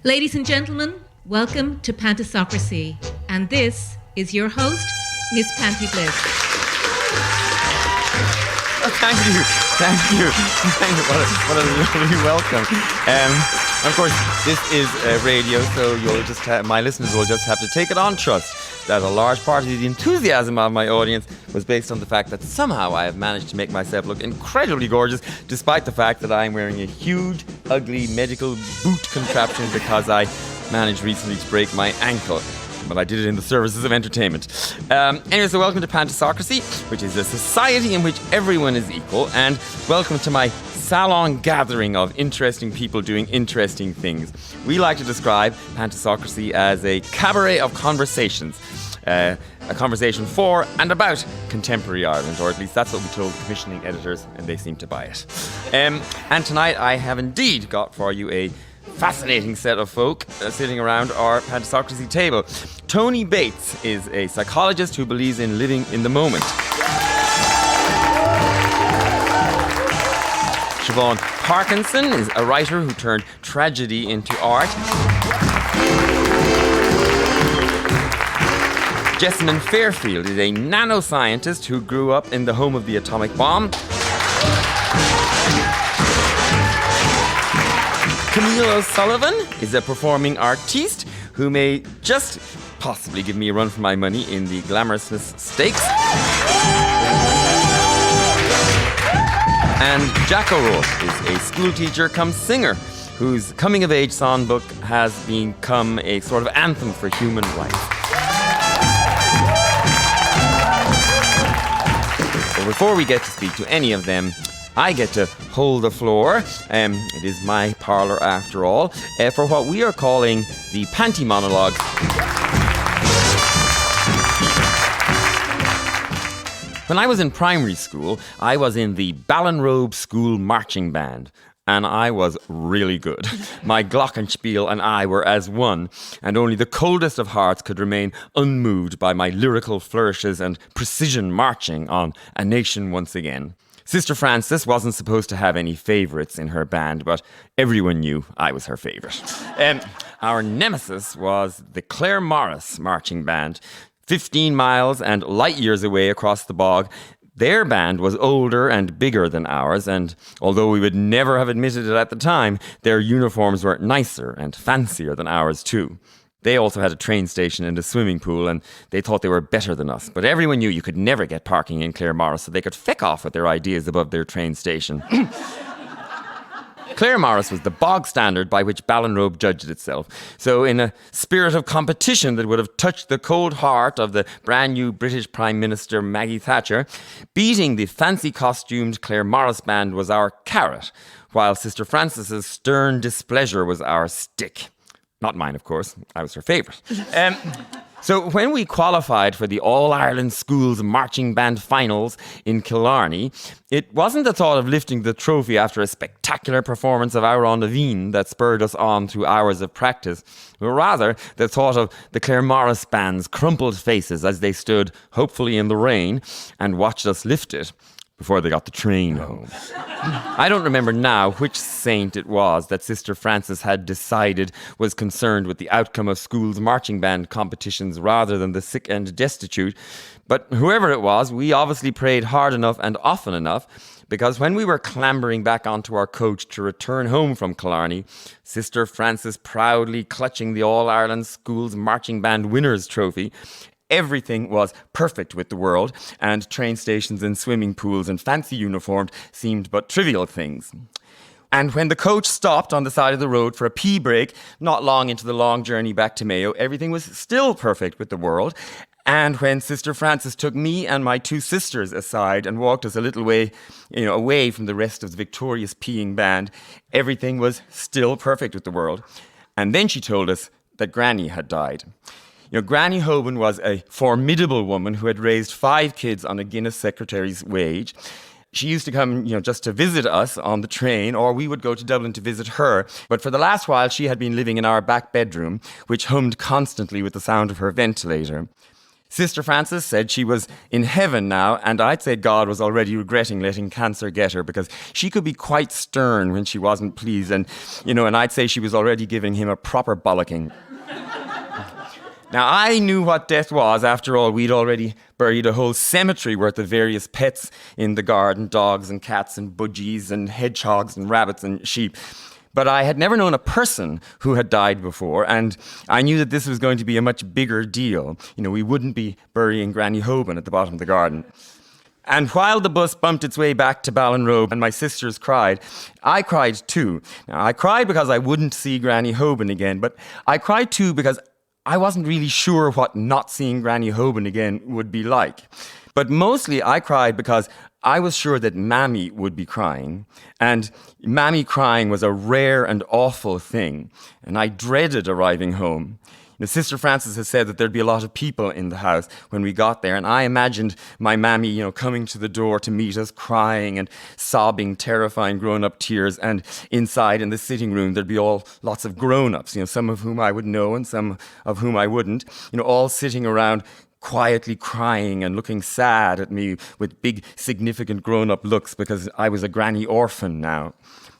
Ladies and gentlemen, welcome to Pantisocracy, and this is your host, Miss Panti Bliss. Oh, thank you. What a lovely welcome. Of course, this is radio, so my listeners will just have to take it on trust that a large part of the enthusiasm of my audience was based on the fact that somehow I have managed to make myself look incredibly gorgeous, despite the fact that I'm wearing a huge, ugly medical boot contraption because I managed recently to break my ankle. But I did it in the services of entertainment. Anyway, so welcome to Pantisocracy, which is a society in which everyone is equal, and welcome to my salon gathering of interesting people doing interesting things. We like to describe Pantisocracy as a cabaret of conversations. A conversation for and about contemporary Ireland, or at least that's what we told the commissioning editors, and they seem to buy it. And tonight I have indeed got for you a fascinating set of folk sitting around our Pantisocracy table. Tony Bates is a psychologist who believes in living in the moment. Siobhan Parkinson is a writer who turned tragedy into art. Jessamyn Fairfield is a nanoscientist who grew up in the home of the atomic bomb. Camille O'Sullivan is a performing artiste who may just possibly give me a run for my money in the glamorousness stakes. And Jack O'Rourke is a schoolteacher come singer whose coming-of-age songbook has become a sort of anthem for human rights. Well, before we get to speak to any of them, I get to hold the floor, it is my parlour after all, for what we are calling the Panti Monologue. When I was in primary school, I was in the Ballinrobe School Marching Band, and I was really good. My glockenspiel and I were as one, and only the coldest of hearts could remain unmoved by my lyrical flourishes and precision marching on A Nation Once Again. Sister Frances wasn't supposed to have any favourites in her band, but everyone knew I was her favourite. Our nemesis was the Claire Morris Marching Band, 15 miles and light years away across the bog. Their band was older and bigger than ours, and although we would never have admitted it at the time, their uniforms were nicer and fancier than ours too. They also had a train station and a swimming pool, and they thought they were better than us. But everyone knew you could never get parking in Claire Morris, so they could feck off with their ideas above their train station. Claire Morris was the bog standard by which Ballinrobe judged itself. So in a spirit of competition that would have touched the cold heart of the brand new British Prime Minister Maggie Thatcher, beating the fancy-costumed Claire Morris band was our carrot, while Sister Frances's stern displeasure was our stick. Not mine, of course. I was her favourite. So when we qualified for the All-Ireland Schools Marching Band Finals in Killarney, it wasn't the thought of lifting the trophy after a spectacular performance of Our on the Veen that spurred us on through hours of practice, but rather the thought of the Claire Morris Band's crumpled faces as they stood, hopefully in the rain, and watched us lift it before they got the train home. I don't remember now which saint it was that Sister Frances had decided was concerned with the outcome of schools' marching band competitions rather than the sick and destitute, but whoever it was, we obviously prayed hard enough and often enough, because when we were clambering back onto our coach to return home from Killarney, Sister Frances proudly clutching the All-Ireland Schools Marching Band Winners' Trophy, everything was perfect with the world, and train stations and swimming pools and fancy uniforms seemed but trivial things. And when the coach stopped on the side of the road for a pee break, not long into the long journey back to Mayo, everything was still perfect with the world. And when Sister Frances took me and my two sisters aside and walked us a little way, away from the rest of the victorious peeing band, everything was still perfect with the world. And then she told us that Granny had died. Granny Hoban was a formidable woman who had raised 5 kids on a Guinness secretary's wage. She used to come, just to visit us on the train, or we would go to Dublin to visit her. But for the last while, she had been living in our back bedroom, which hummed constantly with the sound of her ventilator. Sister Frances said she was in heaven now, and I'd say God was already regretting letting cancer get her because she could be quite stern when she wasn't pleased. And I'd say she was already giving him a proper bollocking. Now, I knew what death was. After all, we'd already buried a whole cemetery worth of various pets in the garden, dogs and cats and budgies and hedgehogs and rabbits and sheep. But I had never known a person who had died before, and I knew that this was going to be a much bigger deal. We wouldn't be burying Granny Hoban at the bottom of the garden. And while the bus bumped its way back to Ballinrobe and my sisters cried, I cried too. Now, I cried because I wouldn't see Granny Hoban again, but I cried too because I wasn't really sure what not seeing Granny Hoban again would be like. But mostly I cried because I was sure that Mammy would be crying, and Mammy crying was a rare and awful thing, and I dreaded arriving home. Sister Frances has said that there'd be a lot of people in the house when we got there, and I imagined my Mammy, coming to the door to meet us, crying and sobbing terrifying grown-up tears, and inside in the sitting room there'd be lots of grown-ups, some of whom I would know and some of whom I wouldn't, all sitting around quietly crying and looking sad at me with big, significant grown-up looks because I was a granny orphan now.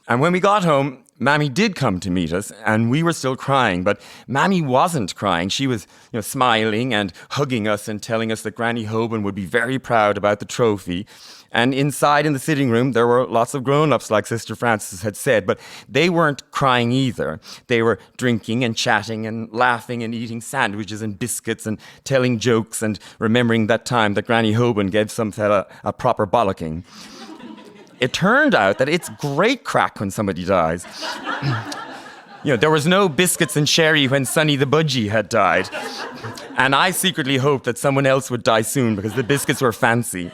And when we got home, Mammy did come to meet us, and we were still crying, but Mammy wasn't crying. She was, smiling and hugging us and telling us that Granny Hoban would be very proud about the trophy. And inside in the sitting room, there were lots of grown-ups, like Sister Frances had said, but they weren't crying either. They were drinking and chatting and laughing and eating sandwiches and biscuits and telling jokes and remembering that time that Granny Hoban gave some fella a proper bollocking. It turned out that it's great crack when somebody dies. There was no biscuits and sherry when Sonny the Budgie had died. And I secretly hoped that someone else would die soon because the biscuits were fancy.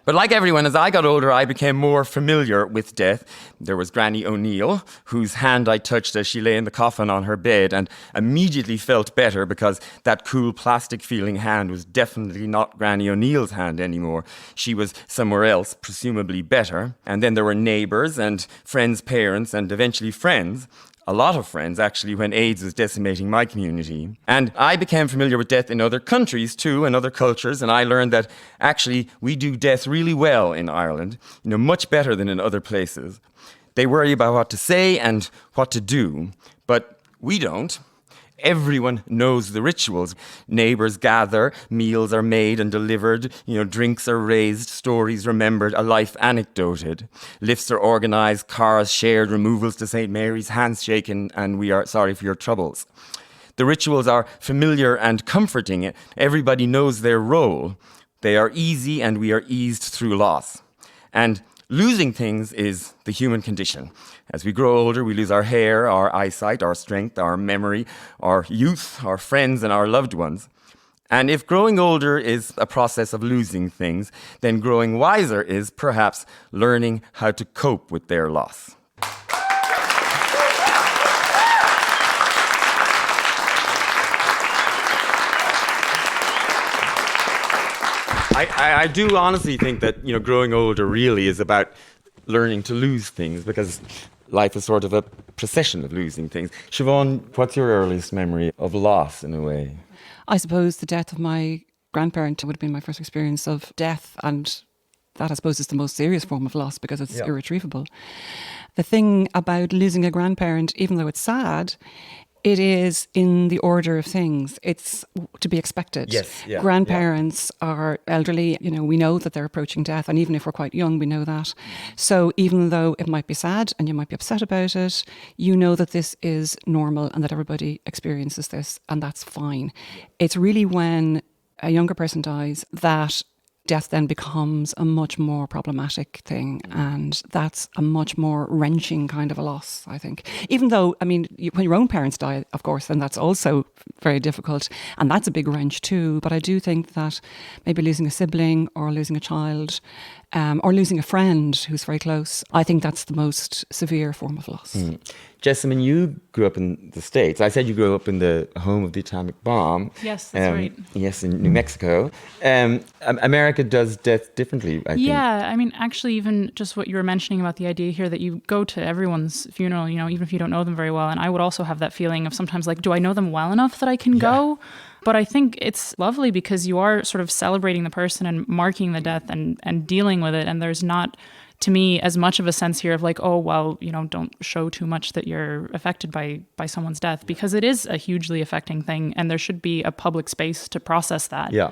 But like everyone, as I got older, I became more familiar with death. There was Granny O'Neill, whose hand I touched as she lay in the coffin on her bed and immediately felt better because that cool plastic-feeling hand was definitely not Granny O'Neill's hand anymore. She was somewhere else, presumably better. And then there were neighbours and friends' parents and eventually friends. A lot of friends, actually, when AIDS was decimating my community. And I became familiar with death in other countries, too, and other cultures, and I learned that, actually, we do death really well in Ireland, much better than in other places. They worry about what to say and what to do, but we don't. Everyone knows the rituals. Neighbours gather, meals are made and delivered, drinks are raised, stories remembered, a life anecdoted. Lifts are organised, cars shared, removals to St. Mary's, hands shaken, and we are sorry for your troubles. The rituals are familiar and comforting. Everybody knows their role. They are easy and we are eased through loss. And losing things is the human condition. As we grow older, we lose our hair, our eyesight, our strength, our memory, our youth, our friends, and our loved ones. And if growing older is a process of losing things, then growing wiser is perhaps learning how to cope with their loss. I do honestly think that, growing older really is about learning to lose things because life is sort of a procession of losing things. Siobhan, what's your earliest memory of loss in a way? I suppose the death of my grandparent would have been my first experience of death, and that I suppose is the most serious form of loss because it's irretrievable. The thing about losing a grandparent, even though it's sad, it is in the order of things. It's to be expected. Yes, yeah, Grandparents are elderly, we know that they're approaching death, and even if we're quite young, we know that. So even though it might be sad and you might be upset about it, you know that this is normal and that everybody experiences this, and that's fine. It's really when a younger person dies that death then becomes a much more problematic thing, and that's a much more wrenching kind of a loss, I think. Even though, when your own parents die, of course, then that's also very difficult, and that's a big wrench too. But I do think that maybe losing a sibling or losing a child or losing a friend who's very close, I think that's the most severe form of loss. Jessamyn, you grew up in the States. I said you grew up in the home of the atomic bomb. Yes, that's right. Yes, in New Mexico. America does death differently, I think. Yeah, actually, even just what you were mentioning about the idea here that you go to everyone's funeral, even if you don't know them very well. And I would also have that feeling of sometimes like, do I know them well enough that I can go? But I think it's lovely because you are sort of celebrating the person and marking the death and dealing with it. And there's not, to me, as much of a sense here of like, oh, well, don't show too much that you're affected by someone's death, because it is a hugely affecting thing. And there should be a public space to process that. Yeah.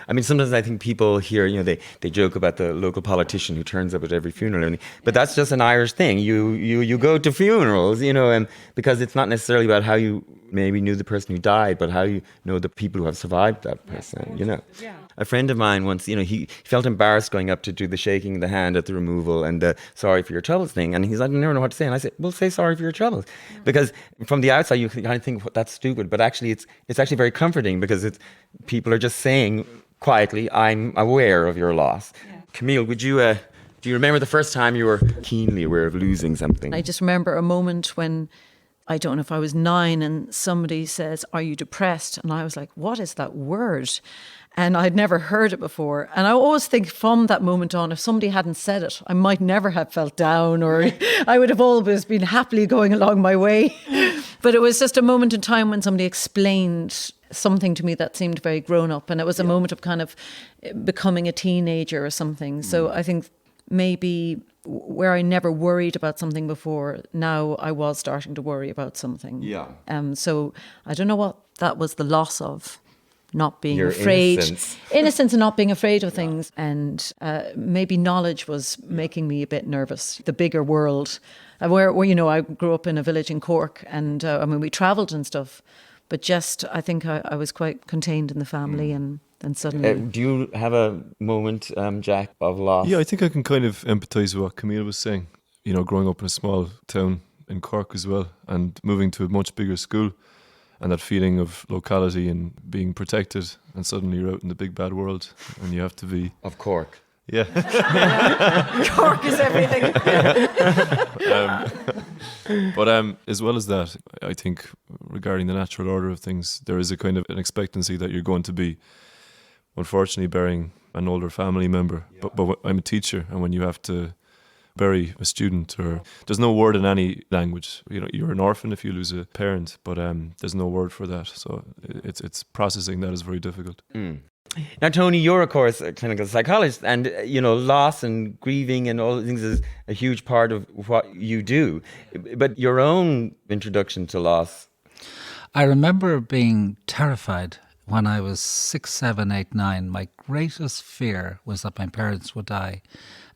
I mean, sometimes I think people here, they joke about the local politician who turns up at every funeral, and everything, but that's just an Irish thing. You go to funerals, and because it's not necessarily about how you maybe knew the person who died, but how you know the people who have survived that person, Yeah. A friend of mine once, he felt embarrassed going up to do the shaking of the hand at the removal and the sorry for your troubles thing. And he's like, I never know what to say. And I said, well, say sorry for your troubles. Because from the outside, you kind of think that's stupid. But actually, it's actually very comforting because people are just saying quietly, I'm aware of your loss. Yeah. Camille, do you remember the first time you were keenly aware of losing something? I just remember a moment when, I don't know if I was 9, and somebody says, are you depressed? And I was like, what is that word? And I'd never heard it before. And I always think from that moment on, if somebody hadn't said it, I might never have felt down, or I would have always been happily going along my way. But it was just a moment in time when somebody explained something to me that seemed very grown up. And it was a moment of kind of becoming a teenager or something. So I think maybe where I never worried about something before, now I was starting to worry about something. Yeah. So I don't know what that was the loss of. Not being Your afraid, innocence and not being afraid of things, and maybe knowledge was making me a bit nervous. The bigger world, where I grew up in a village in Cork, and we travelled and stuff, but just I think I was quite contained in the family, and suddenly. Do you have a moment, Jack, of loss? Yeah, I think I can kind of empathise with what Camille was saying. Growing up in a small town in Cork as well, and moving to a much bigger school. And that feeling of locality and being protected, and suddenly you're out in the big bad world, and you have to be Of Cork. Yeah. Cork is everything. But as well as that, I think regarding the natural order of things, there is a kind of an expectancy that you're going to be, unfortunately, burying an older family member. Yeah. But I'm a teacher, and when you have to bury a student, or there's no word in any language. You're an orphan if you lose a parent, but there's no word for that. So it's processing that is very difficult. Mm. Now, Tony, you're of course a clinical psychologist, and loss and grieving and all these things is a huge part of what you do. But your own introduction to loss. I remember being terrified when I was 6, 7, 8, 9. My greatest fear was that my parents would die.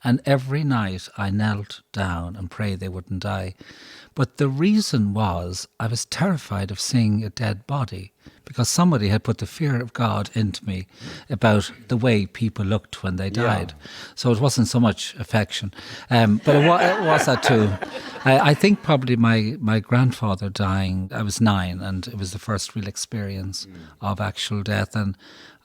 And every night I knelt down and prayed they wouldn't die. But the reason was I was terrified of seeing a dead body, because somebody had put the fear of God into me about the way people looked when they died. Yeah. So it wasn't so much affection, but it was that too. I think probably my grandfather dying, I was 9, and it was the first real experience of actual death. And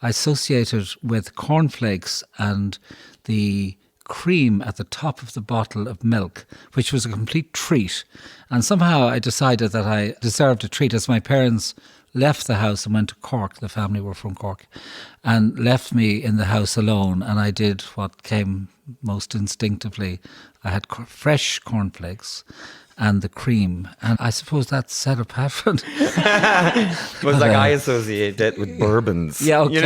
I associated with cornflakes and the cream at the top of the bottle of milk, which was a complete treat. And somehow I decided that I deserved a treat, as my parents left the house and went to Cork. The family were from Cork, and left me in the house alone. And I did what came most instinctively. I had fresh cornflakes and the cream, and I suppose that set a pattern. It was like I associate that with bourbons. Yeah, okay.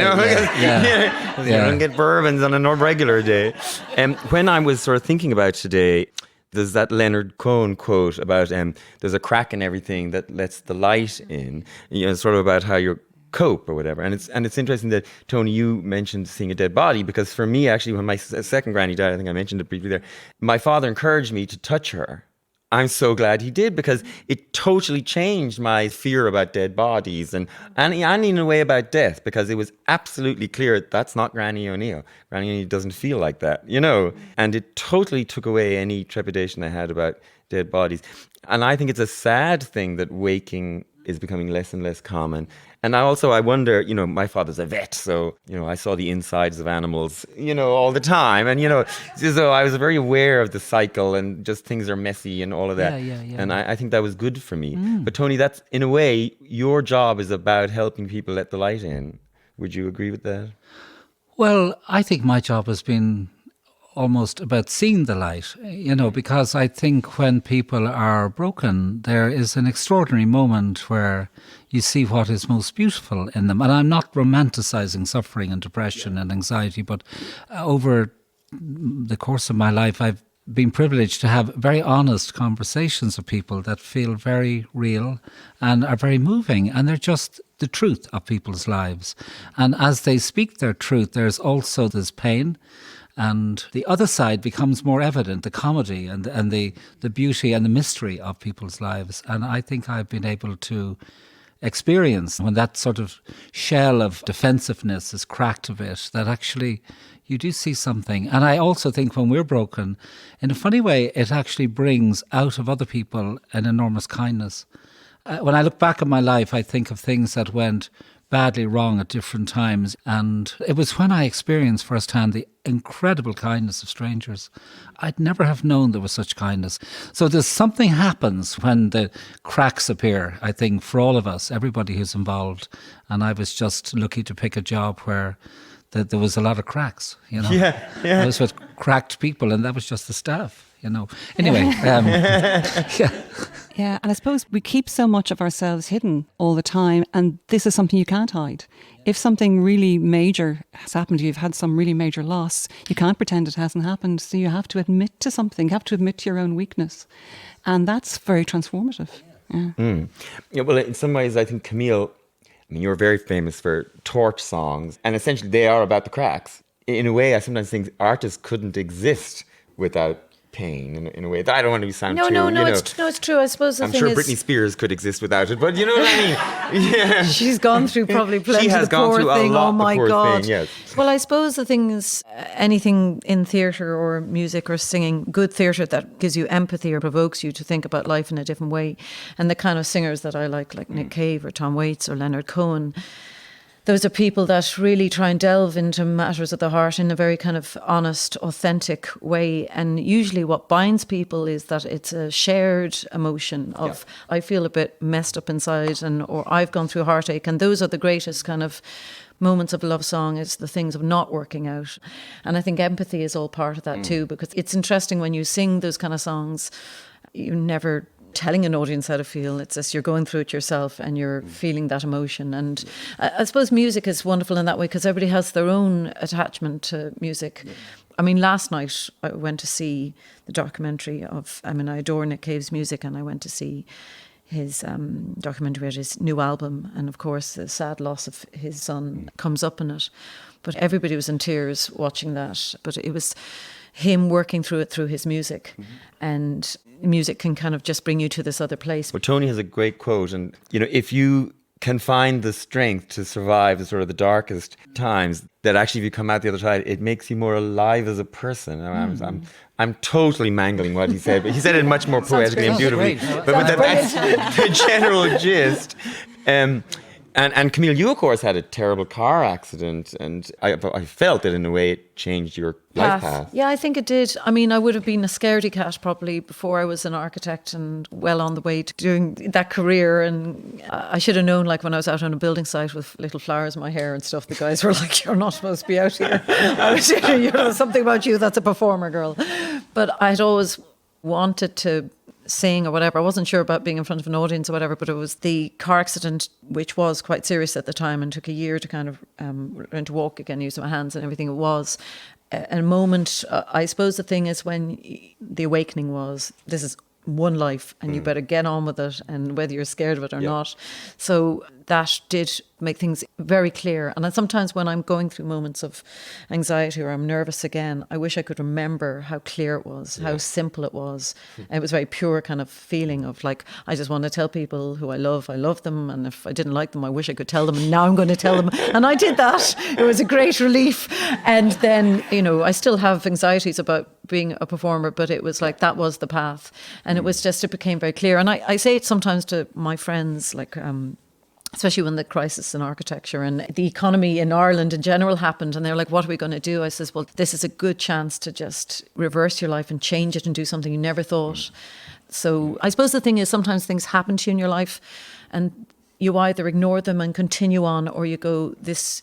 You don't get bourbons on a regular day. And when I was sort of thinking about today, there's that Leonard Cohen quote about there's a crack in everything that lets the light in. Sort of about how you cope or whatever. And it's interesting that, Tony, you mentioned seeing a dead body, because for me, actually, when my second granny died, I think I mentioned it briefly there, my father encouraged me to touch her. I'm so glad he did, because it totally changed my fear about dead bodies and in a way about death, because it was absolutely clear that's not Granny O'Neill. Granny O'Neill doesn't feel like that, and it totally took away any trepidation I had about dead bodies. And I think it's a sad thing that waking is becoming less and less common. And I wonder, my father's a vet, so, I saw the insides of animals, all the time. And, so I was very aware of the cycle and just things are messy and all of that. Yeah. And I think that was good for me. But Tony, that's, in a way, your job is about helping people let the light in. Would you agree with that? Well, I think my job has been almost about seeing the light, because I think when people are broken, there is an extraordinary moment where you see what is most beautiful in them. And I'm not romanticizing suffering and depression and anxiety, but over the course of my life, I've been privileged to have very honest conversations with people that feel very real and are very moving, and they're just the truth of people's lives. And as they speak their truth, there's also this pain, and the other side becomes more evident, the comedy and the beauty and the mystery of people's lives. And I think I've been able to experience when that sort of shell of defensiveness is cracked a bit, that actually you do see something. And I also think when we're broken, in a funny way, it actually brings out of other people an enormous kindness. When I look back at my life, I think of things that went badly wrong at different times. And it was when I experienced firsthand the incredible kindness of strangers. I'd never have known there was such kindness. So there's something happens when the cracks appear, I think, for all of us, everybody who's involved. And I was just lucky to pick a job where there was a lot of cracks, Yeah. I was with cracked people, and that was just the staff, Anyway, yeah. Yeah, and I suppose we keep so much of ourselves hidden all the time, and this is something you can't hide. If something really major has happened to you, you've had some really major loss, you can't pretend it hasn't happened, so you have to admit to something, you have to admit to your own weakness. And that's very transformative. Yeah. Yeah, well, in some ways, I think Camille, you're very famous for torch songs, and essentially they are about the cracks. In a way, I sometimes think artists couldn't exist without pain, in a way. I don't want to sound too... No, it's true. I suppose the I'm thing sure is... Britney Spears could exist without it, but you know what I mean? Yeah. She's gone through probably plenty. She has the gone poor through thing. a lot, Oh my the poor God. thing, yes. Well, I suppose the thing is, anything in theatre or music or singing, good theatre that gives you empathy or provokes you to think about life in a different way. And the kind of singers that I like Nick Cave or Tom Waits or Leonard Cohen, those are people that really try and delve into matters of the heart in a very kind of honest, authentic way. And usually what binds people is that it's a shared emotion of, I feel a bit messed up inside, or I've gone through heartache. And those are the greatest kind of moments of love song, is the things of not working out. And I think empathy is all part of that too, because it's interesting when you sing those kind of songs, you never telling an audience how to feel. It's just you're going through it yourself and you're feeling that emotion. And I suppose music is wonderful in that way because everybody has their own attachment to music. I mean, last night I went to see the documentary of, I adore Nick Cave's music, and I went to see his documentary about his new album. And of course, the sad loss of his son comes up in it. But everybody was in tears watching that. But it was him working through it through his music. And music can kind of just bring you to this other place. Well, Tony has a great quote, and if you can find the strength to survive the sort of the darkest times, that actually if you come out the other side, it makes you more alive as a person. I'm totally mangling what he said, but he said it much more poetically and beautifully. But that's the general gist. And Camille, you of course had a terrible car accident, and I felt that in a way it changed your life path. Yeah, I think it did. I would have been a scaredy cat probably before I was an architect and well on the way to doing that career. And I should have known, like when I was out on a building site with little flowers in my hair and stuff, the guys were like, "You're not supposed to be out here." I was, something about you, that's a performer girl. But I'd always wanted to sing or whatever. I wasn't sure about being in front of an audience or whatever, but it was the car accident, which was quite serious at the time and took a year to kind of learn to walk again, use my hands and everything. It was a moment. I suppose the thing is when the awakening was, this is one life and you better get on with it, and whether you're scared of it or not. So that did make things very clear. And then sometimes when I'm going through moments of anxiety or I'm nervous again, I wish I could remember how clear it was, how simple it was. It was a very pure kind of feeling of like, I just want to tell people who I love them. And if I didn't like them, I wish I could tell them. And now I'm going to tell them. And I did that. It was a great relief. And then, I still have anxieties about being a performer, but it was like, that was the path. And it was just, it became very clear. And I say it sometimes to my friends, like, especially when the crisis in architecture and the economy in Ireland in general happened, and they're like, what are we going to do? I says, well, this is a good chance to just reverse your life and change it and do something you never thought. So I suppose the thing is, sometimes things happen to you in your life and you either ignore them and continue on, or you go, this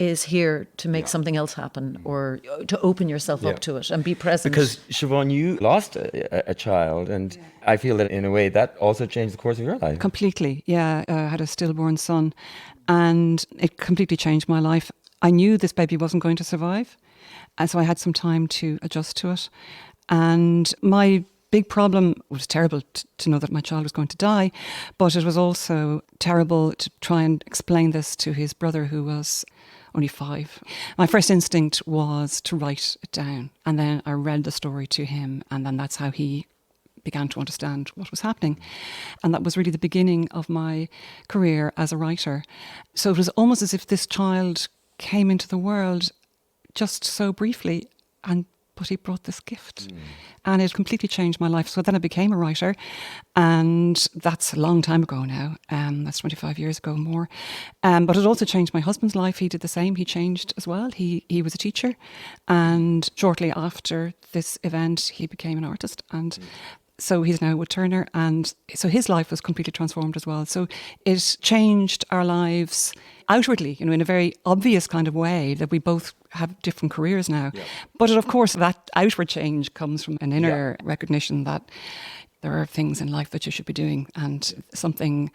is here to make something else happen or to open yourself up to it and be present. Because, Siobhan, you lost a child, and I feel that in a way that also changed the course of your life. Completely, yeah. I had a stillborn son, and it completely changed my life. I knew this baby wasn't going to survive, and so I had some time to adjust to it. And my big problem was terrible to know that my child was going to die, but it was also terrible to try and explain this to his brother, who was only 5. My first instinct was to write it down, and then I read the story to him, and then that's how he began to understand what was happening. And that was really the beginning of my career as a writer. So it was almost as if this child came into the world just so briefly, but he brought this gift. And it completely changed my life. So then I became a writer, and that's a long time ago now. That's 25 years ago more. But it also changed my husband's life. He did the same. He changed as well. He was a teacher, and shortly after this event, he became an artist. And so he's now with Turner, and so his life was completely transformed as well. So it changed our lives outwardly, in a very obvious kind of way, that we both have different careers now. Yeah. But of course, that outward change comes from an inner recognition that there are things in life that you should be doing, and something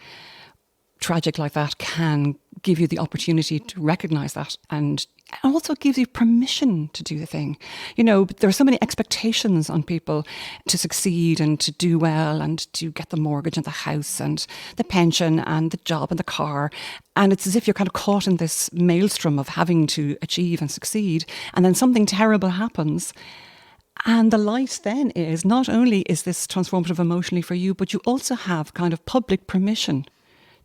tragic like that can give you the opportunity to recognize that, and also gives you permission to do the thing. There are so many expectations on people to succeed and to do well and to get the mortgage and the house and the pension and the job and the car. And it's as if you're kind of caught in this maelstrom of having to achieve and succeed. And then something terrible happens. And the light then is, not only is this transformative emotionally for you, but you also have kind of public permission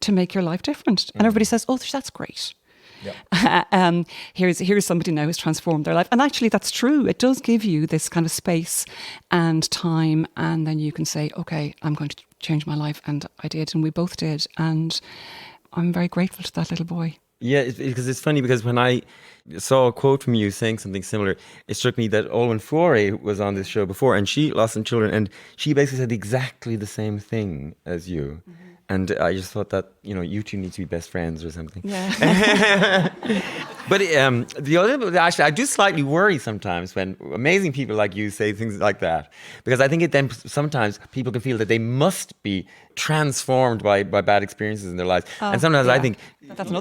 to make your life different. And everybody says, oh, that's great. Yep. Here's somebody now who's transformed their life. And actually that's true. It does give you this kind of space and time, and then you can say, okay, I'm going to change my life. And I did, and we both did. And I'm very grateful to that little boy. Yeah, because it's funny, because when I saw a quote from you saying something similar, it struck me that Olwen Foray was on this show before, and she lost some children, and she basically said exactly the same thing as you. Mm-hmm. And I just thought that, you two need to be best friends or something. Yeah. But the other, actually, I do slightly worry sometimes when amazing people like you say things like that, because I think it then sometimes people can feel that they must be transformed by bad experiences in their lives. And sometimes I think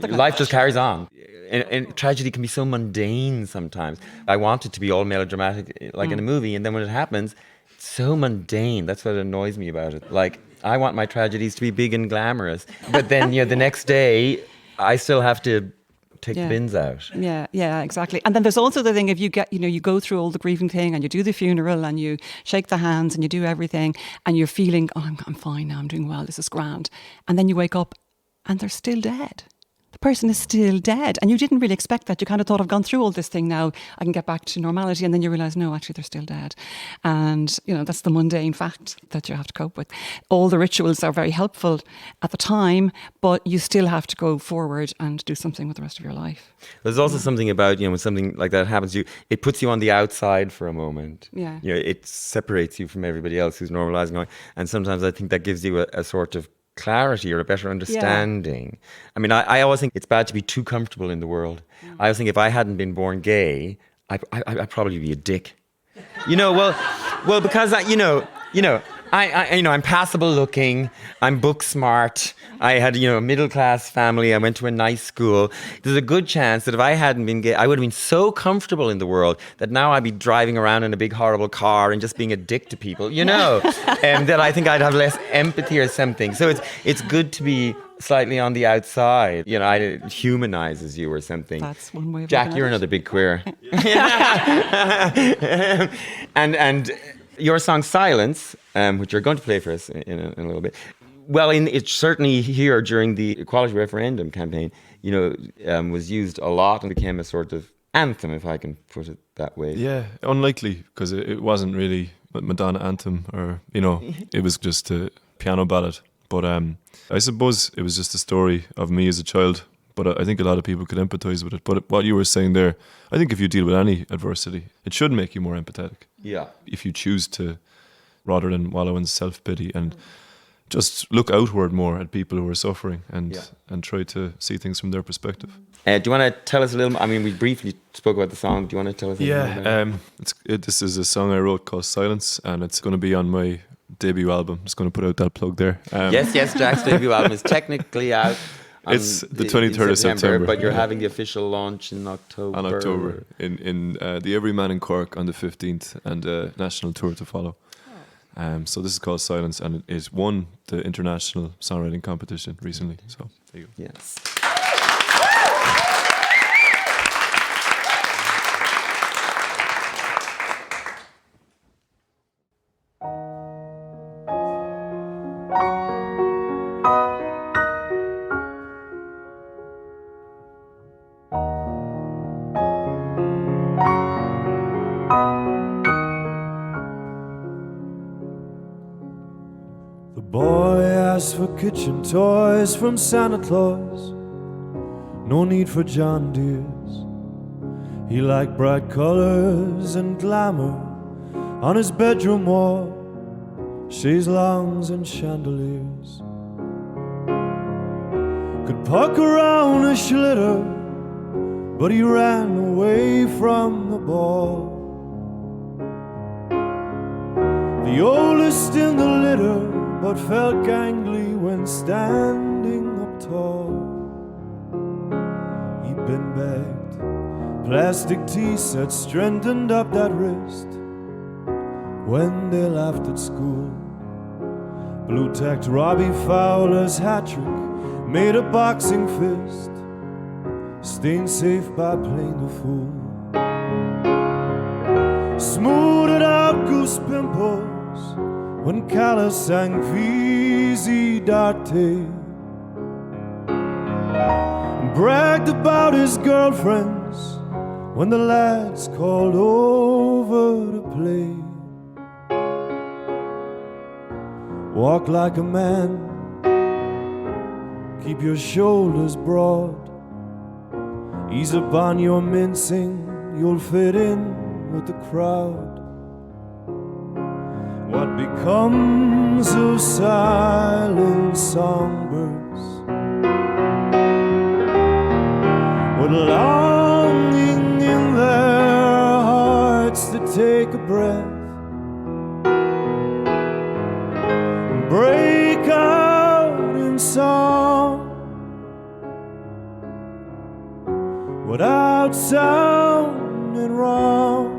life just carries on. And tragedy can be so mundane sometimes. I want it to be all melodramatic, like in a movie, and then when it happens, it's so mundane. That's what annoys me about it. Like, I want my tragedies to be big and glamorous. But then, the next day, I still have to take the bins out. Yeah, exactly. And then there's also the thing, if you get, you go through all the grieving thing, and you do the funeral, and you shake the hands, and you do everything, and you're feeling, oh, I'm fine now, I'm doing well, this is grand. And then you wake up, and they're still dead. The person is still dead, and you didn't really expect that. You kind of thought, I've gone through all this thing now, I can get back to normality, and then you realise, no, actually they're still dead. And that's the mundane fact that you have to cope with. All the rituals are very helpful at the time, but you still have to go forward and do something with the rest of your life. There's also something about, when something like that happens to you, it puts you on the outside for a moment. Yeah. It separates you from everybody else who's normalising, and sometimes I think that gives you a sort of clarity or a better understanding. Yeah. I mean, I always think it's bad to be too comfortable in the world. I always think if I hadn't been born gay, I'd probably be a dick. Well, because I'm passable looking, I'm book smart, I had, a middle class family, I went to a nice school. There's a good chance that if I hadn't been gay, I would have been so comfortable in the world that now I'd be driving around in a big horrible car and just being a dick to people, and that I think I'd have less empathy or something. So it's good to be slightly on the outside, it humanizes you or something. That's one way of Jack, you're another big queer. And your song Silence, which you're going to play for us in a little bit, well, it's certainly here during the equality referendum campaign, was used a lot and became a sort of anthem, if I can put it that way. Yeah, unlikely, because it wasn't really a Madonna anthem, or, it was just a piano ballad. But I suppose it was just a story of me as a child. But I think a lot of people could empathise with it. But what you were saying there, I think if you deal with any adversity, it should make you more empathetic. Yeah. If you choose to, rather than wallow in self-pity. And just look outward more at people who are suffering and try to see things from their perspective. Do you want to tell us a little? I mean, we briefly spoke about the song. Do you want to tell us? A little about This is a song I wrote called Silence, and it's going to be on my debut album. Just going to put out that plug there. Yes, Jack's debut album is technically out. It's the 23rd of September, but you're having the official launch in October. On October, in the Everyman in Cork on the 15th, and a national tour to follow. So this is called Silence, and it won the international songwriting competition recently. So there you go. Yes. The boy asked for kitchen toys from Santa Claus. No need for John Deere's. He liked bright colors and glamour on his bedroom wall, chaise longues and chandeliers. Could puck around a schlitter, but he ran away from the ball. The oldest in the litter, but felt gangly when standing up tall. He'd been begged, plastic tea set strengthened up that wrist. When they laughed at school, blue-tacked Robbie Fowler's hat-trick made a boxing fist, stained safe by playing the fool. Smoothed out goose pimples when Callis sang Visitate, and bragged about his girlfriends when the lads called over to play. Walk like a man, keep your shoulders broad, ease up on your mincing, you'll fit in with the crowd. What becomes of silent songbirds with longing in their hearts to take a breath and break out in song without sounding wrong?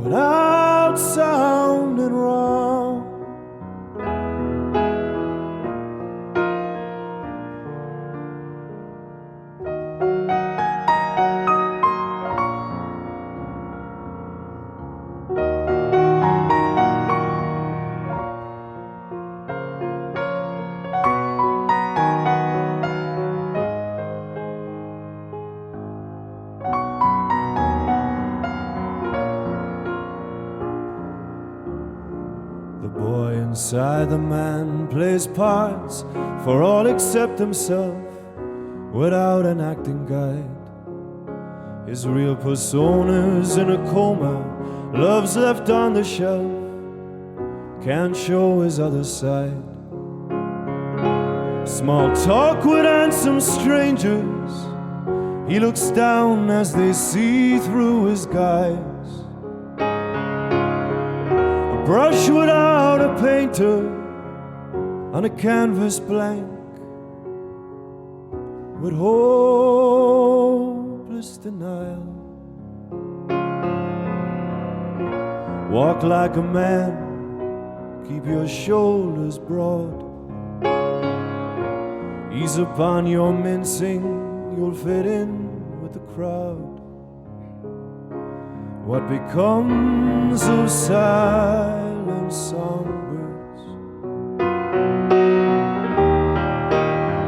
Without sounding wrong. Inside the man plays parts for all except himself, without an acting guide. His real persona's in a coma, love's left on the shelf, can't show his other side. Small talk with handsome strangers, he looks down as they see through his guise. Brush without a painter on a canvas blank, with hopeless denial. Walk like a man, keep your shoulders broad, ease upon your mincing, you'll fit in with the crowd. What becomes of silent songbirds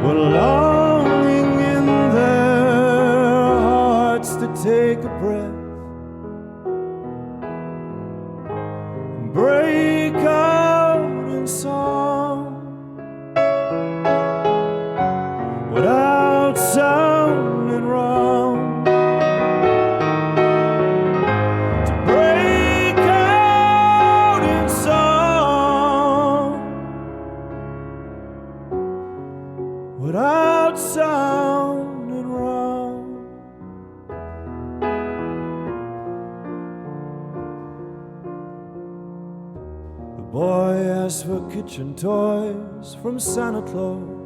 with longing in their hearts to take a breath and break out in song without sounding wrong? without sounding wrong. The boy asked for kitchen toys from Santa Claus.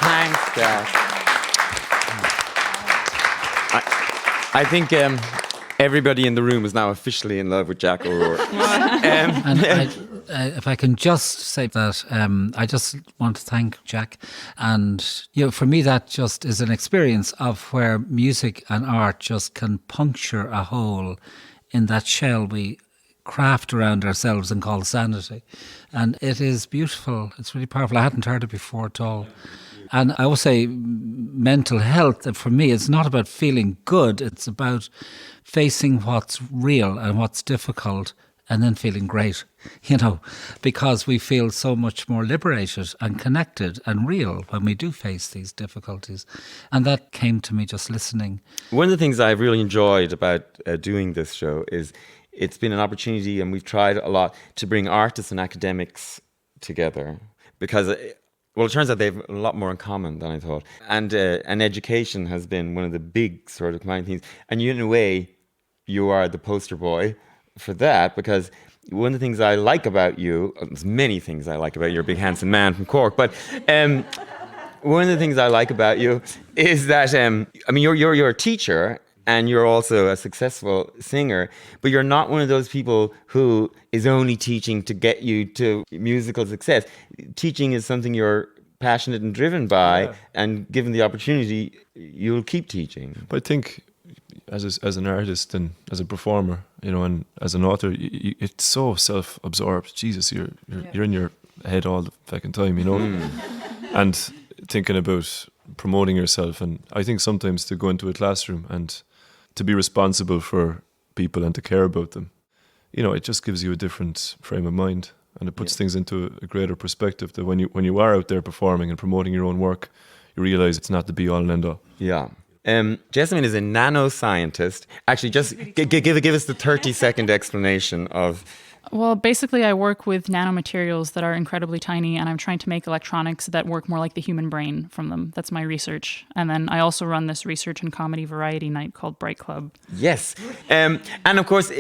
Thanks, Jack. I think everybody in the room is now officially in love with Jack O'Rourke. And if I can just say that, I just want to thank Jack. And, for me, that just is an experience of where music and art just can puncture a hole in that shell we craft around ourselves and call sanity. And it is beautiful. It's really powerful. I hadn't heard it before at all. And I always say mental health, for me, it's not about feeling good. It's about facing what's real and what's difficult and then feeling great, because we feel so much more liberated and connected and real when we do face these difficulties. And that came to me just listening. One of the things I've really enjoyed about doing this show is it's been an opportunity, and we've tried a lot, to bring artists and academics together, because it turns out they have a lot more in common than I thought. And education has been one of the big sort of combined things. And in a way, you are the poster boy for that, because one of the things I like about you, there's many things I like about you, you're a big handsome man from Cork, but one of the things I like about you is that, you're a teacher, and you're also a successful singer, but you're not one of those people who is only teaching to get you to musical success. Teaching is something you're passionate and driven by, and given the opportunity, you'll keep teaching. But I think as an artist and as a performer, and as an author, it's so self-absorbed. Jesus, you're in your head all the fucking time, and thinking about promoting yourself. And I think sometimes to go into a classroom and to be responsible for people and to care about them, it just gives you a different frame of mind, and it puts things into a greater perspective, that when you are out there performing and promoting your own work, you realize it's not the be all and end all. Yeah. Jessamyn is a nanoscientist. Actually, just give us the 30-second explanation of... Well, basically, I work with nanomaterials that are incredibly tiny, and I'm trying to make electronics that work more like the human brain from them. That's my research. And then I also run this research and comedy variety night called Bright Club. Yes. And of course,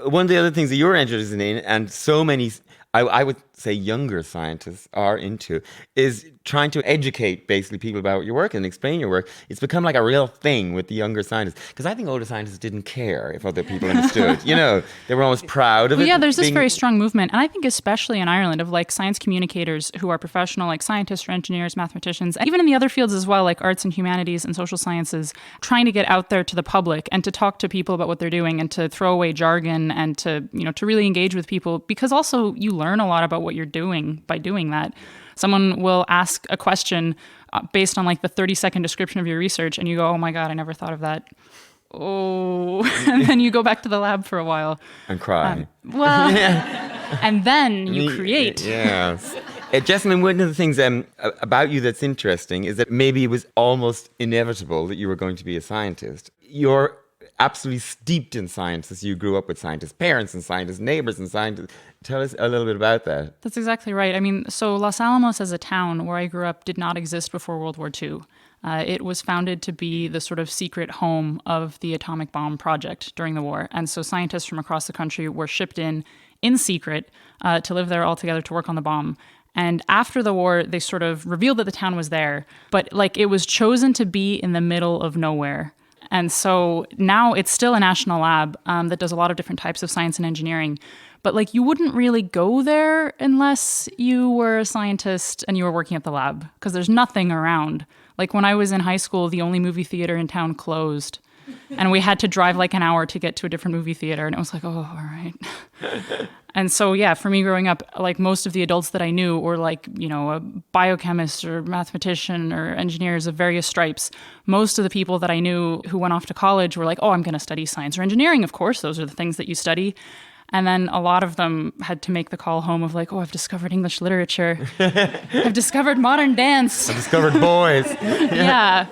one of the other things that you're interested in, and so many, I would say younger scientists are into, is trying to educate basically people about your work and explain your work. It's become like a real thing with the younger scientists, because I think older scientists didn't care if other people understood. They were almost proud of it. Yeah, there's this very strong movement, and I think especially in Ireland, of like science communicators who are professional, like scientists or engineers, mathematicians, and even in the other fields as well, like arts and humanities and social sciences, trying to get out there to the public and to talk to people about what they're doing and to throw away jargon and to really engage with people, because also you learn a lot about what you're doing by doing that. Someone will ask a question based on like the 30-second description of your research, and you go, oh my God, I never thought of that. Oh, and then you go back to the lab for a while. And cry. And then you create. Yes. Jessamyn, one of the things about you that's interesting is that maybe it was almost inevitable that you were going to be a scientist. You're absolutely steeped in science as you grew up with scientists, parents and scientists, neighbors and scientists. Tell us a little bit about that. That's exactly right. So Los Alamos as a town where I grew up did not exist before World War II. It was founded to be the sort of secret home of the atomic bomb project during the war. And so scientists from across the country were shipped in secret to live there all together to work on the bomb. And after the war, they sort of revealed that the town was there, but like it was chosen to be in the middle of nowhere. And so now it's still a national lab that does a lot of different types of science and engineering. But like you wouldn't really go there unless you were a scientist and you were working at the lab, because there's nothing around. Like when I was in high school, the only movie theater in town closed. And we had to drive like an hour to get to a different movie theater. And it was like, oh, all right. And so, yeah, for me growing up, like most of the adults that I knew were like, you know, a biochemist or mathematician or engineers of various stripes. Most of the people that I knew who went off to college were like, oh, I'm going to study science or engineering. Of course, those are the things that you study. And then a lot of them had to make the call home of like, oh, I've discovered English literature. I've discovered modern dance. I discovered boys. Yeah.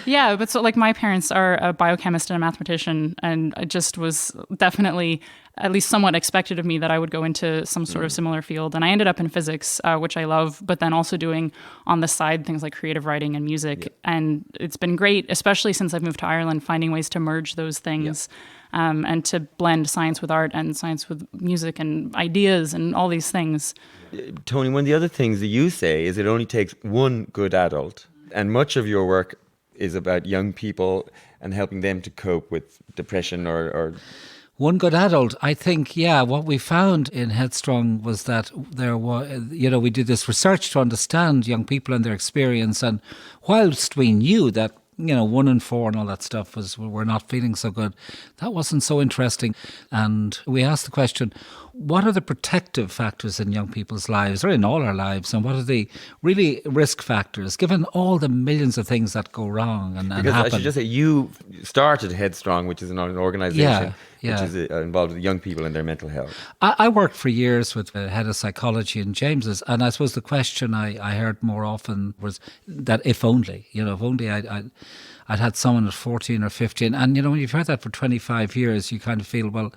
Yeah, but so like my parents are a biochemist and a mathematician, and it just was definitely at least somewhat expected of me that I would go into some sort of similar field. And I ended up in physics, which I love, but then also doing on the side things like creative writing and music. Yeah. And it's been great, especially since I've moved to Ireland, finding ways to merge those things and to blend science with art and science with music and ideas and all these things. Tony, one of the other things that you say is it only takes one good adult, and much of your work is about young people and helping them to cope with depression or one good adult. I think, what we found in Headstrong was that there was, we did this research to understand young people and their experience. And whilst we knew that, 1 in 4 and all that stuff were not feeling so good, that wasn't so interesting. And we asked the question, what are the protective factors in young people's lives or in all our lives, and what are the really risk factors given all the millions of things that go wrong and because happen? I should just say, you started Headstrong, which is an organisation which is involved with young people and their mental health. I worked for years with the head of psychology in James's, and I suppose the question I heard more often was that if only I'd had someone at 14 or 15. And, when you've heard that for 25 years, you kind of feel, well,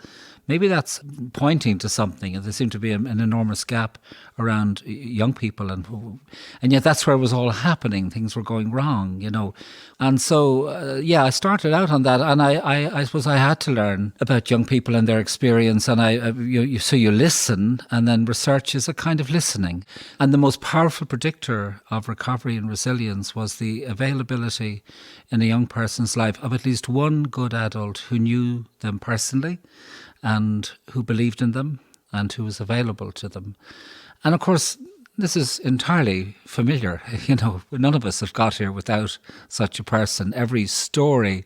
maybe that's pointing to something. And there seemed to be an enormous gap around young people. And yet that's where it was all happening. Things were going wrong, And so, I started out on that. And I suppose I had to learn about young people and their experience. And so you listen, and then research is a kind of listening. And the most powerful predictor of recovery and resilience was the availability in a young person's life of at least one good adult who knew them personally and who believed in them and who was available to them. And of course, this is entirely familiar. None of us have got here without such a person. Every story,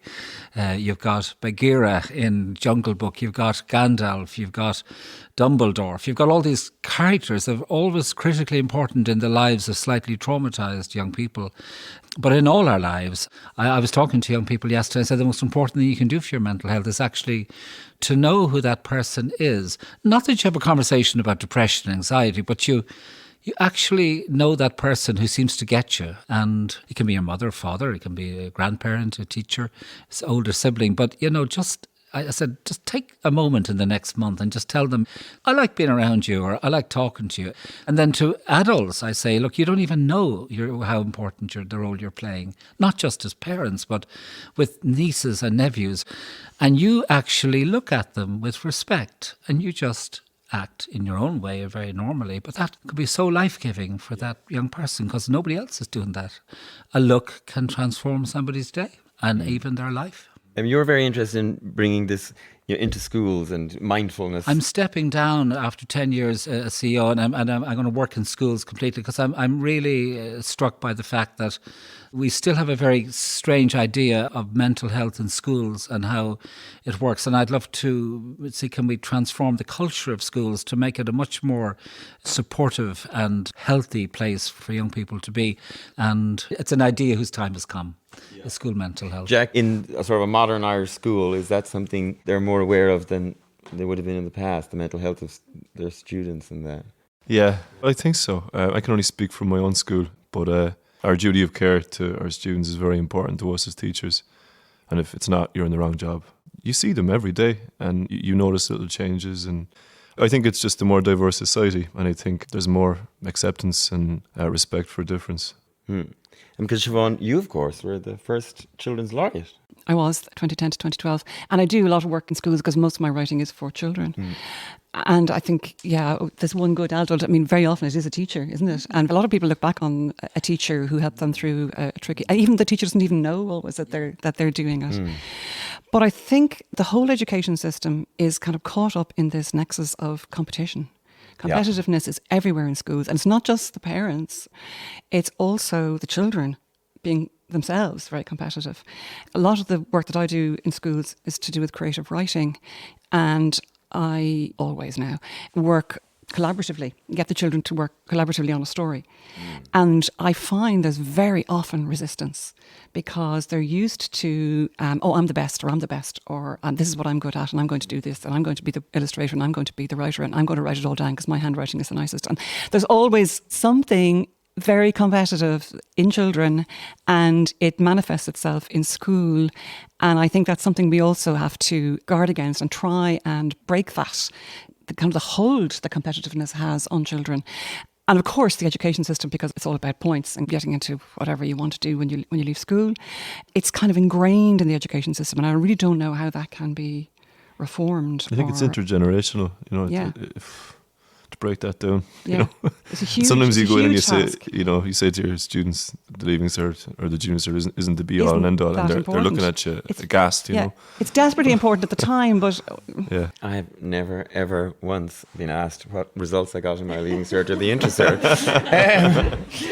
you've got Bagheera in Jungle Book, you've got Gandalf, you've got Dumbledore, you've got all these characters that are always critically important in the lives of slightly traumatized young people. But in all our lives, I was talking to young people yesterday and said the most important thing you can do for your mental health is actually to know who that person is. Not that you have a conversation about depression and anxiety, but you actually know that person who seems to get you. And it can be your mother, father, it can be a grandparent, a teacher, an older sibling. But, I said, just take a moment in the next month and just tell them, I like being around you, or I like talking to you. And then to adults, I say, look, you don't even know how important the role you're playing, not just as parents, but with nieces and nephews. And you actually look at them with respect, and you just act in your own way very normally. But that could be so life-giving for that young person because nobody else is doing that. A look can transform somebody's day and even their life. And you're very interested in bringing this into schools and mindfulness. I'm stepping down after 10 years as CEO, and I'm going to work in schools completely because I'm really struck by the fact that we still have a very strange idea of mental health in schools and how it works. And I'd love to see, can we transform the culture of schools to make it a much more supportive and healthy place for young people to be. And it's an idea whose time has come. The school mental health. Jack, in a sort of a modern Irish school, is that something they're more aware of than they would have been in the past, the mental health of their students and that? Yeah, I think so. I can only speak from my own school, but our duty of care to our students is very important to us as teachers. And if it's not, you're in the wrong job. You see them every day and you notice little changes. And I think it's just a more diverse society. And I think there's more acceptance and respect for difference. And because Siobhan, you of course were the first children's laureate. I was, 2010 to 2012. And I do a lot of work in schools because most of my writing is for children. And I think, there's one good adult. I mean, very often it is a teacher, isn't it? And a lot of people look back on a teacher who helped them through a tricky... Even the teacher doesn't even know always that they're doing it. But I think the whole education system is kind of caught up in this nexus of competition. Competitiveness is everywhere in schools. And it's not just the parents. It's also the children being themselves very competitive. A lot of the work that I do in schools is to do with creative writing. And I always now work collaboratively, get the children to work collaboratively on a story. And I find there's very often resistance because they're used to, I'm the best, or this is what I'm good at, and I'm going to do this, and I'm going to be the illustrator, and I'm going to be the writer, and I'm going to write it all down because my handwriting is the nicest. And there's always something very competitive in children, and it manifests itself in school. And I think that's something we also have to guard against and try and break that, the kind of the hold that competitiveness has on children. And of course the education system, because it's all about points and getting into whatever you want to do when you leave school, it's kind of ingrained in the education system, and I really don't know how that can be reformed. I think it's intergenerational, Yeah. To break that down. Yeah. It's a huge, sometimes you go in and you task. say, you say to your students, the leaving cert or the junior cert isn't the be all and end all, and they're looking at you aghast, you know. It's desperately important at the time, but yeah. I have never, ever once been asked what results I got in my leaving cert or the inter-cert.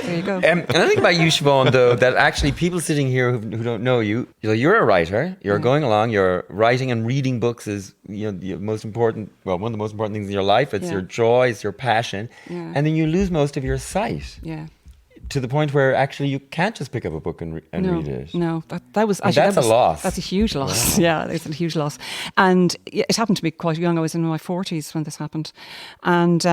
there you go. And I think about you, Siobhan, though, that actually people sitting here who don't know you, you're a writer, you're going along, you're writing and reading books is the most important, one of the most important things in your life. It's your joy, it's your passion. Yeah. And then you lose most of your sight. Yeah. To the point where actually you can't just pick up a book and read it. No, that was And actually that's a loss. That's a huge loss. Wow. Yeah, it's a huge loss. And it happened to me quite young. I was in my 40s when this happened. And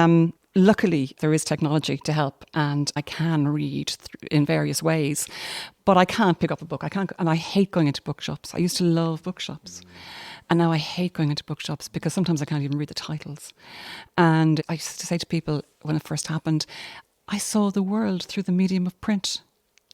luckily there is technology to help, and I can read in various ways, but I can't pick up a book. I can't, and I hate going into bookshops. I used to love bookshops. And now I hate going into bookshops because sometimes I can't even read the titles. And I used to say to people when it first happened, I saw the world through the medium of print.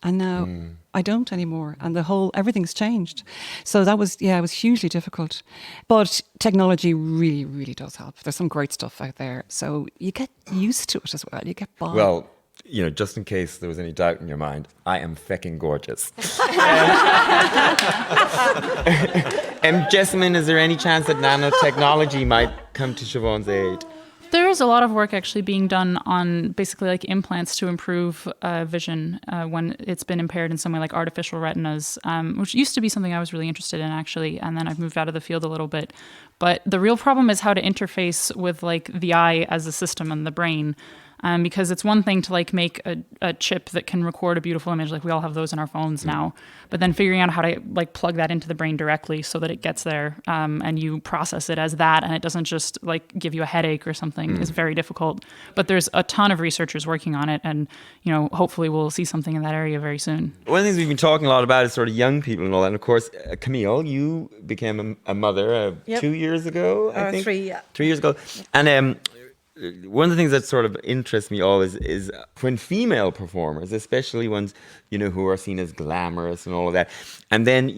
And now I don't anymore. And everything's changed. So it was hugely difficult. But technology really, really does help. There's some great stuff out there. So you get used to it as well. You get by. Well, just in case there was any doubt in your mind, I am fecking gorgeous. Jessamyn, is there any chance that nanotechnology might come to Siobhan's aid? There is a lot of work actually being done on basically like implants to improve vision when it's been impaired in some way, like artificial retinas, which used to be something I was really interested in actually, and then I've moved out of the field a little bit. But the real problem is how to interface with like the eye as a system and the brain. Because it's one thing to like make a chip that can record a beautiful image, like we all have those in our phones now, but then figuring out how to like plug that into the brain directly so that it gets there and you process it as that and it doesn't just like give you a headache or something is very difficult. But there's a ton of researchers working on it, and hopefully we'll see something in that area very soon. One of the things we've been talking a lot about is sort of young people and all that. And of course, Camille, you became a mother 2 years ago, I think? 3, yeah. 3 years ago. And one of the things that sort of interests me always is when female performers, especially ones, who are seen as glamorous and all of that, and then,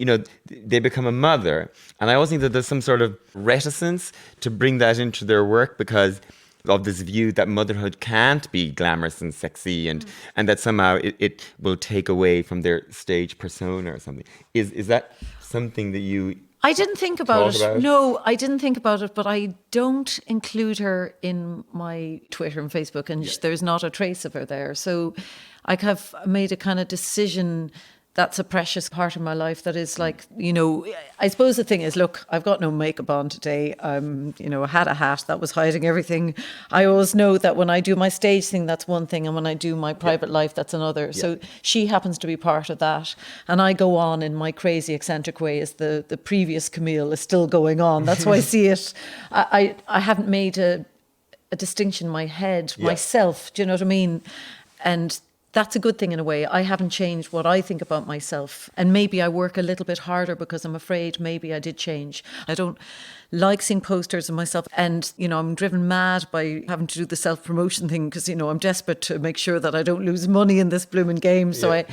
they become a mother. And I always think that there's some sort of reticence to bring that into their work because of this view that motherhood can't be glamorous and sexy and that somehow it will take away from their stage persona or something. Is that something that you... I didn't think about it. No, I didn't think about it, but I don't include her in my Twitter and Facebook, and there's not a trace of her there. So I have made a kind of decision that's a precious part of my life that is like, I suppose the thing is, look, I've got no makeup on today. I had a hat that was hiding everything. I always know that when I do my stage thing, that's one thing. And when I do my private life, that's another. Yeah. So she happens to be part of that. And I go on in my crazy eccentric way as the previous Camille is still going on. That's why I see it. I haven't made a distinction in my head myself. Do you know what I mean? And that's a good thing in a way. I haven't changed what I think about myself. And maybe I work a little bit harder because I'm afraid maybe I did change. I don't like seeing posters of myself. And, I'm driven mad by having to do the self-promotion thing because, I'm desperate to make sure that I don't lose money in this blooming game. So I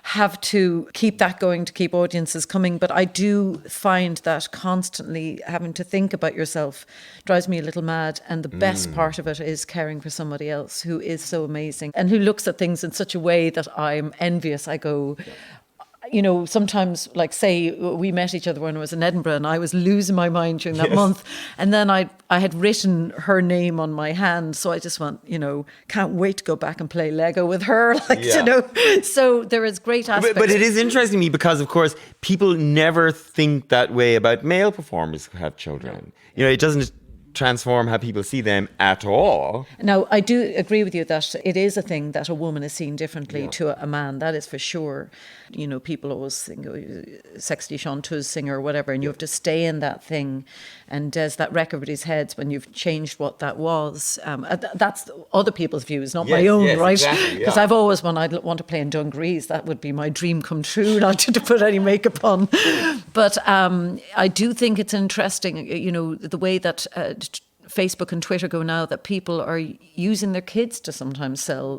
have to keep that going to keep audiences coming. But I do find that constantly having to think about yourself drives me a little mad. And the best part of it is caring for somebody else who is so amazing and who looks at things in such a way that I'm envious. I go... sometimes, like, say, we met each other when I was in Edinburgh and I was losing my mind during that month. And then I had written her name on my hand. So I just went, can't wait to go back and play Lego with her. So there is great aspects. But it is interesting to me because, of course, people never think that way about male performers who have children. It doesn't transform how people see them at all. Now, I do agree with you that it is a thing that a woman is seen differently to a man. That is for sure. You know, people always think, oh, sexy chanteuse singer or whatever, and you have to stay in that thing. And does that wreck everybody's heads when you've changed what that was? That's other people's views, not my own, right? Because I've always, when I'd want to play in dungarees, that would be my dream come true, not to put any makeup on. But I do think it's interesting, you know, the way that Facebook and Twitter go now, that people are using their kids to sometimes sell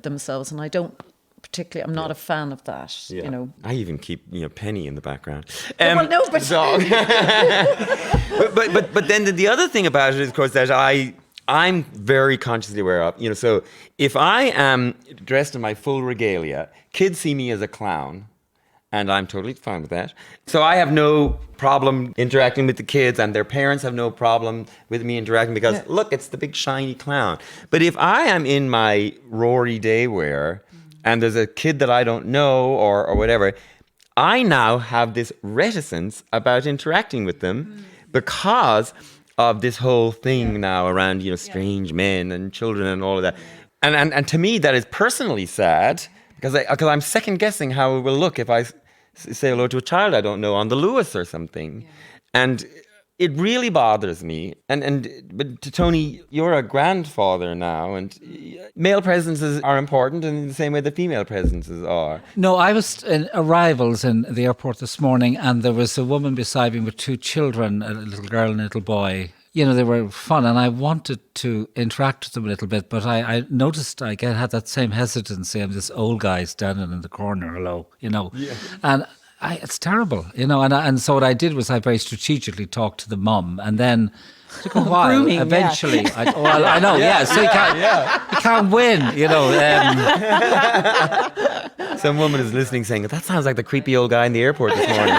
themselves, and I don't particularly, I'm not a fan of that, you know. I even keep, Penny in the background. Well, no, but... but then the other thing about it is, of course, that I'm very consciously aware of, so if I am dressed in my full regalia, kids see me as a clown, and I'm totally fine with that. So I have no problem interacting with the kids, and their parents have no problem with me interacting because, look, it's the big shiny clown. But if I am in my Rory day wear and there's a kid that I don't know or whatever, I now have this reticence about interacting with them because of this whole thing now around, strange men and children and all of that. And to me, that is personally sad because I'm second guessing how it will look if I say hello to a child I don't know on the Lewis or something. And it really bothers me. But Tony, you're a grandfather now, and male presences are important in the same way that female presences are. No, I was in arrivals in the airport this morning, and there was a woman beside me with two children, a little girl and a little boy. They were fun, and I wanted to interact with them a little bit, but I noticed I had that same hesitancy. I'm this old guy standing in the corner, hello, and it's terrible, and so what I did was I very strategically talked to the mum, and then it took a while. Grooming, eventually, I know, so you can't win, Some woman is listening saying, that sounds like the creepy old guy in the airport this morning.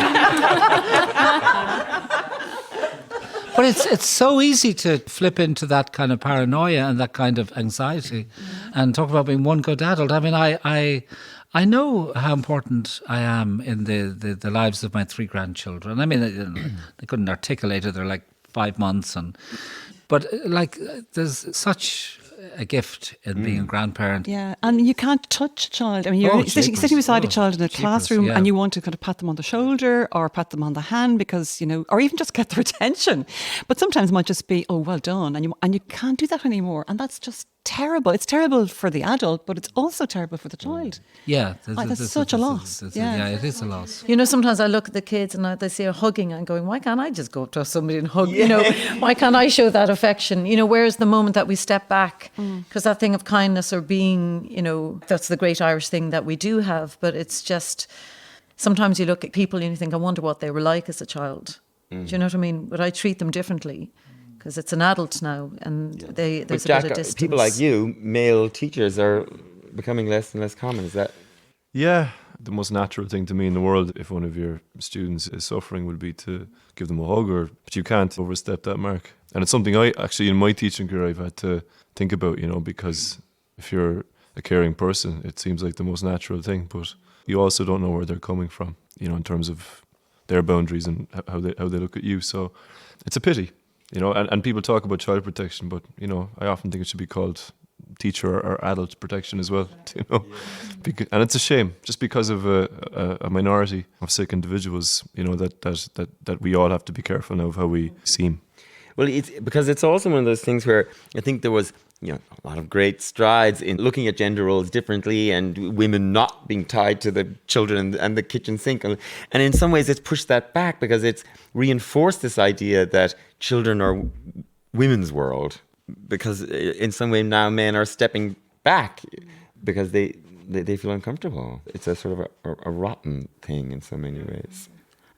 But it's so easy to flip into that kind of paranoia and that kind of anxiety and talk about being one good adult. I mean, I know how important I am in the lives of my three grandchildren. I mean, they couldn't articulate it. They're like 5 months. But there's such a gift in being a grandparent. Yeah, and you can't touch a child. I mean, you're sitting beside a child in a classroom and you want to kind of pat them on the shoulder or pat them on the hand because, or even just get their attention. But sometimes it might just be, oh, well done. And you can't do that anymore. And that's just terrible. It's terrible for the adult, but it's also terrible for the child. Yeah. That's such a loss. Yeah, it is a loss. Sometimes I look at the kids and they say hugging and going, why can't I just go up to somebody and hug? Why can't I show that affection? Where's the moment that we step back? Because that thing of kindness or being, that's the great Irish thing that we do have. But it's just, sometimes you look at people and you think, I wonder what they were like as a child. Do you know what I mean? Would I treat them differently? Because it's an adult now, and there's a bit of distance. People like you, male teachers, are becoming less and less common. Is that? Yeah, the most natural thing to me in the world, if one of your students is suffering, would be to give them a hug. But you can't overstep that mark. And it's something I actually, in my teaching career, I've had to think about. Because if you're a caring person, it seems like the most natural thing. But you also don't know where they're coming from. In terms of their boundaries and how they look at you. So it's a pity. And people talk about child protection, but, I often think it should be called teacher or adult protection as well, and it's a shame, just because of a minority of sick individuals, that we all have to be careful now of how we seem. Well, because it's also one of those things where I think there was, a lot of great strides in looking at gender roles differently and women not being tied to the children and the kitchen sink. And in some ways it's pushed that back because it's reinforced this idea that children are women's world. Because in some way now men are stepping back because they feel uncomfortable. It's a sort of a rotten thing in so many ways.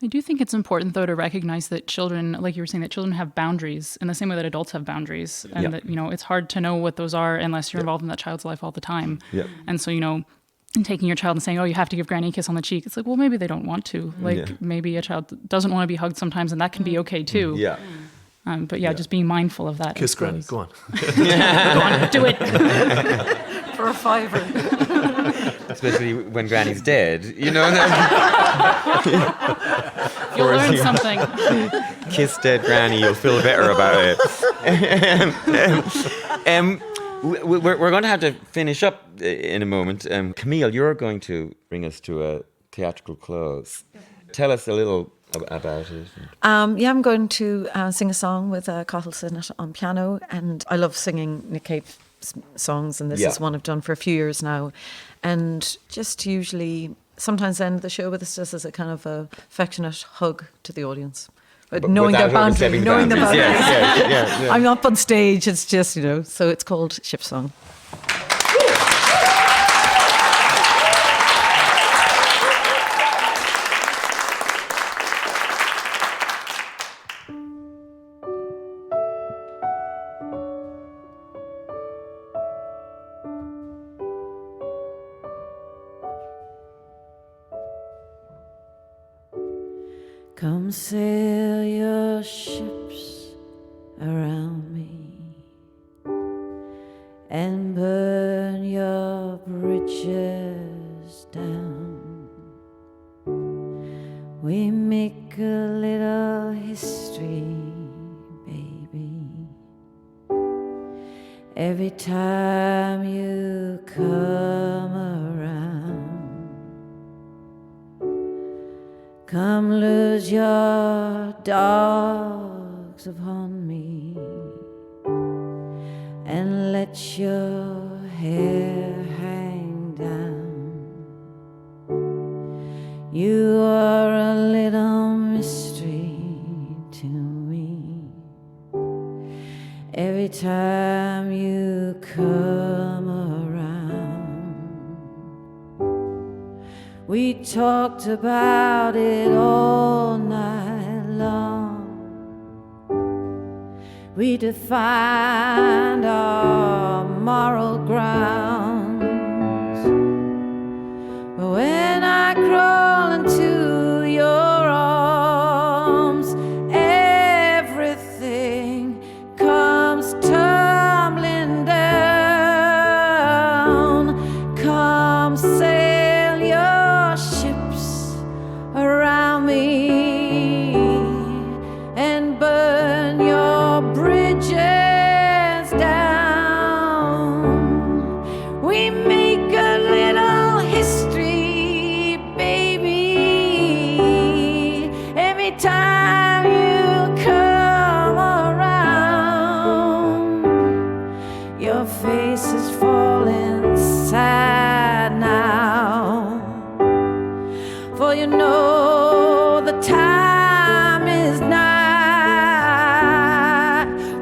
I do think it's important, though, to recognize that children, like you were saying, that children have boundaries in the same way that adults have boundaries. And that, it's hard to know what those are unless you're involved in that child's life all the time. Yep. And so, taking your child and saying, oh, you have to give Granny a kiss on the cheek. It's like, well, maybe they don't want to. Maybe a child doesn't want to be hugged sometimes, and that can be okay, too. Yeah. But just being mindful of that. Kiss Granny, go on. Go on, do it. For a $5. Especially when Granny's dead, You'll learn something. Kiss dead granny, you'll feel better about it. We're going to have to finish up in a moment. Camille, you're going to bring us to a theatrical close. Tell us a little about it. I'm going to sing a song with Cottle Sinnott on piano, and I love singing Nick Cave songs, and this is one I've done for a few years now, and just usually sometimes end the show with this just as a kind of affectionate hug to the audience. But knowing their boundaries, knowing the boundaries. Yeah. I'm not on stage, it's just, so it's called Ship Song. Come sail your ships around me and burn your bridges down. We make a little history, baby, every time you come around. Come lose your dogs upon me and let your hair hang down. You are a little mystery to me every time you come around. We talked about it all night long. We defined our moral grounds. But when I crawl into your arms, everything comes tumbling down. Come sail your ships around me and burn your bridges down. We make a little history, baby, every time you come around. Your face is falling sad now, for you know the time is nigh,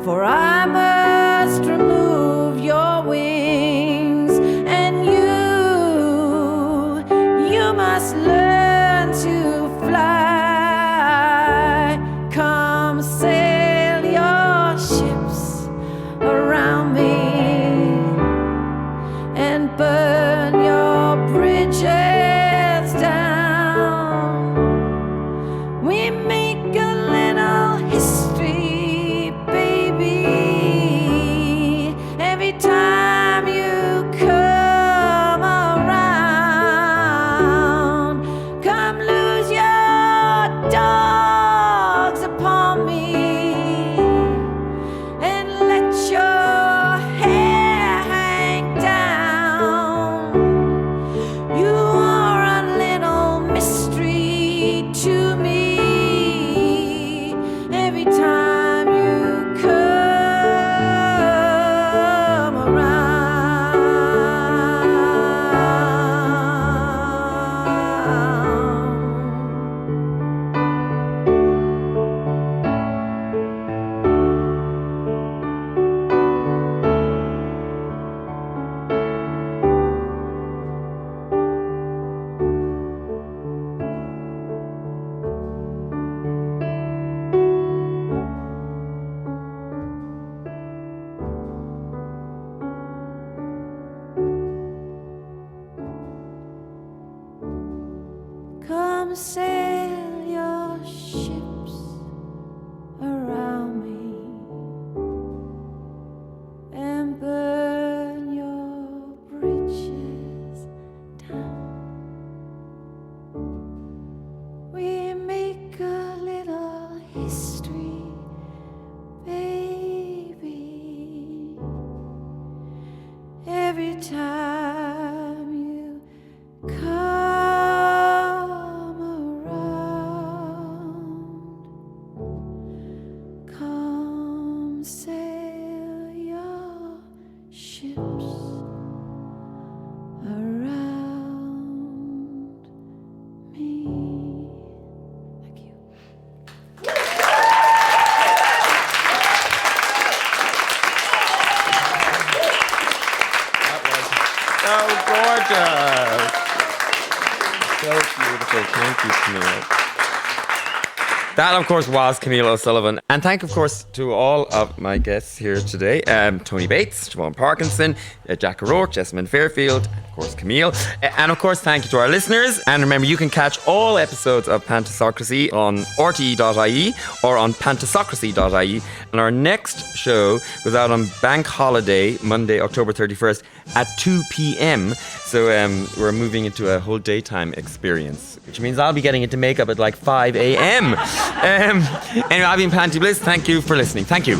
for I must remove your wings, and you must learn to fly. Come sail your ships around me and burn your bridges down. We make a little history, baby, every time you come around. Come lose your dogs upon me chemistry, baby. Every time you come around, come sail your ships around me. Thank you. So gorgeous. So beautiful. Thank you, Camille. That, of course, was Camille O'Sullivan. And thank, of course, to all of my guests here today. Tony Bates, Siobhan Parkinson, Jack O'Rourke, Jessamyn Fairfield, and, of course, Camille. And, of course, thank you to our listeners. And remember, you can catch all episodes of Pantisocracy on rte.ie or on pantisocracy.ie. And our next show goes out on Bank Holiday, Monday, October 31st at 2 p.m. So we're moving into a whole daytime experience, which means I'll be getting into makeup at like 5 a.m. Anyway, I've been Panti Bliss. Thank you for listening. Thank you.